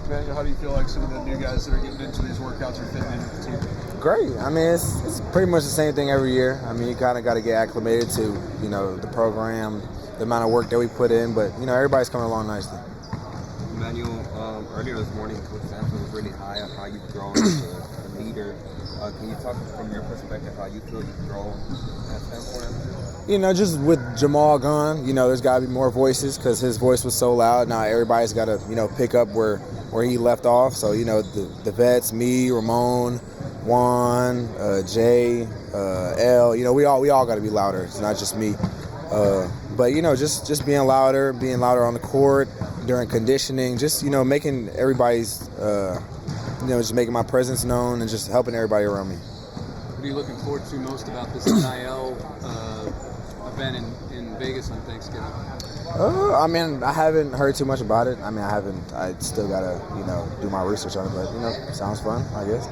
Emanuel, how do you feel like some of the new guys that are getting into these workouts are fitting into the team? Great. I mean, it's pretty much the same thing every year. I mean, you kind of got to get acclimated to, the program, the amount of work that we put in. But, everybody's coming along nicely. Emanuel, earlier this morning, Coach Sampson was really high on how you've grown as a leader. Can you talk from your perspective how you feel you've grown at standpoint? Just with Jamal gone, there's got to be more voices because his voice was so loud. Now everybody's got to, pick up where he left off. So, the vets, me, Ramon, Juan, Jay, L, we all got to be louder. It's not just me. But, just being louder on the court during conditioning, just, making everybody's, just making my presence known and just helping everybody around me. What are you looking forward to most about this NIL event in Vegas on Thanksgiving? I mean, I haven't heard too much about it. I still got to, do my research on it, but, sounds fun, I guess.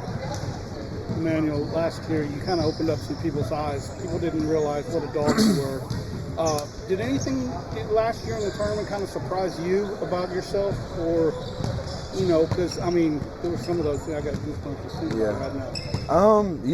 Emanuel, last year you kind of opened up some people's eyes. People didn't realize what a dog you were. Did anything last year in the tournament kind of surprise you about yourself? Or, because, there were some of those things I got goosebumps just thinking about right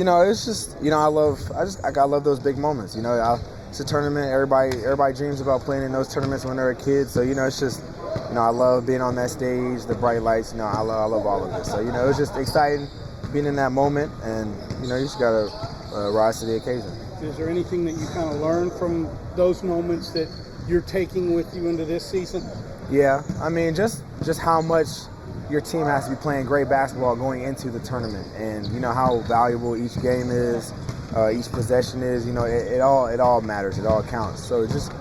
now. It's just, I love those big moments. It's a tournament. Everybody dreams about playing in those tournaments when they're a kid. So, it's just, I love being on that stage, the bright lights. I love all of this. So, it's just exciting being in that moment, and, you just got to rise to the occasion. Is there anything that you kind of learned from those moments that you're taking with you into this season? Yeah, just how much your team has to be playing great basketball going into the tournament, and how valuable each game is, each possession is. It all matters. It all counts. So just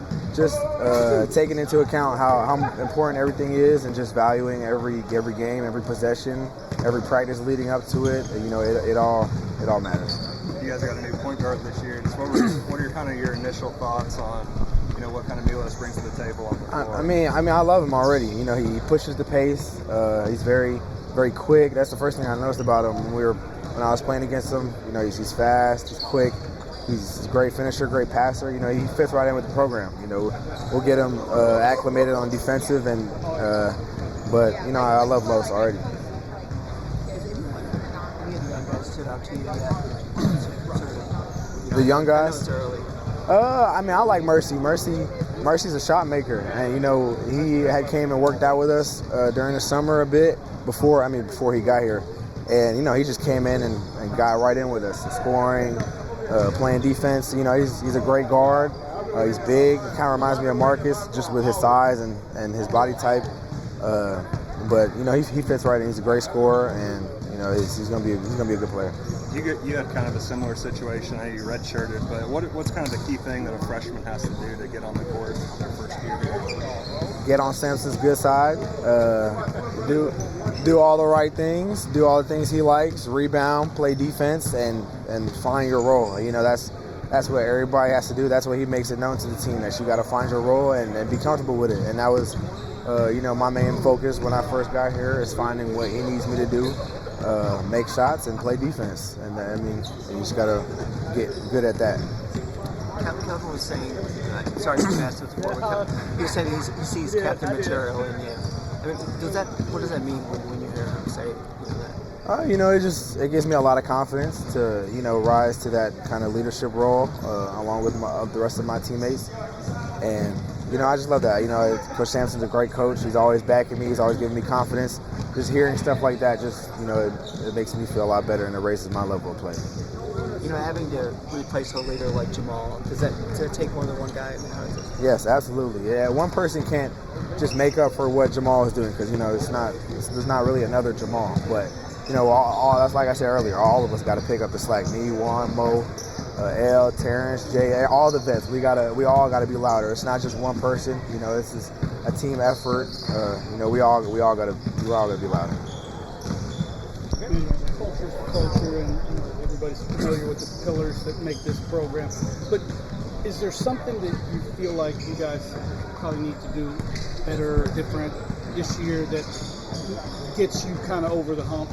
taking into account how important everything is, and just valuing every game, every possession, every practice leading up to it. It all matters. You guys got a new point guard this year. Just what are kind of your initial thoughts on what kind of Milos brings to the table on the floor? I love him already. He pushes the pace. He's very, very quick. That's the first thing I noticed about him when I was playing against him. He's fast. He's quick. He's a great finisher, great passer. He fits right in with the program. We'll get him acclimated on defensive, but I love Los already. The young guys? I like Mercy. Mercy's a shot maker, and he had came and worked out with us during the summer a bit before he got here, and he just came in and got right in with us, scoring, playing defense. He's a great guard. He's big. He kind of reminds me of Marcus, just with his size and his body type. But he fits right in. He's a great scorer, and he's gonna be a good player. You had kind of a similar situation. I know you redshirted, but what's kind of the key thing that a freshman has to do to get on the court their first year? Get on Sampson's good side. Do all the right things. Do all the things he likes. Rebound, play defense, and find your role. That's what everybody has to do. That's what he makes it known to the team, that you got to find your role and be comfortable with it. And that was, my main focus when I first got here is finding what he needs me to do. Make shots and play defense, and you just gotta get good at that. Kelvin was saying, sorry to ask this before, but he said he sees captain material in you. What does that mean when you hear him say that? It gives me a lot of confidence to rise to that kind of leadership role along with the rest of my teammates, and I just love that. Coach Sampson's a great coach. He's always backing me. He's always giving me confidence. Just hearing stuff like that, it makes me feel a lot better, and it raises my level of play. Having to replace a leader like Jamal, does it take more than one guy? Yes, absolutely. Yeah, one person can't just make up for what Jamal is doing, because there's not really another Jamal. But all that's like I said earlier. All of us got to pick up the slack. Me, Juan, Mo, L, Terrence, Jay, all the vets. We all gotta be louder. It's not just one person. This is a team effort. We all gotta be louder. Culture, and everybody's familiar with the pillars that make this program. But is there something that you feel like you guys probably need to do better, or different this year that gets you kind of over the hump?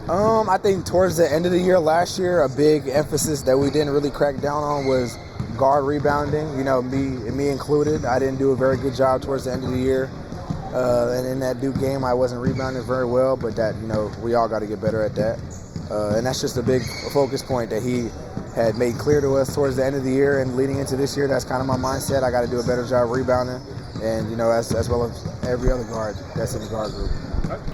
I think towards the end of the year last year, a big emphasis that we didn't really crack down on was guard rebounding. Me included. I didn't do a very good job towards the end of the year. And in that Duke game, I wasn't rebounding very well, but that, we all got to get better at that. And that's just a big focus point that he had made clear to us towards the end of the year and leading into this year. That's kind of my mindset. I got to do a better job rebounding, and as well as every other guard that's in the guard group.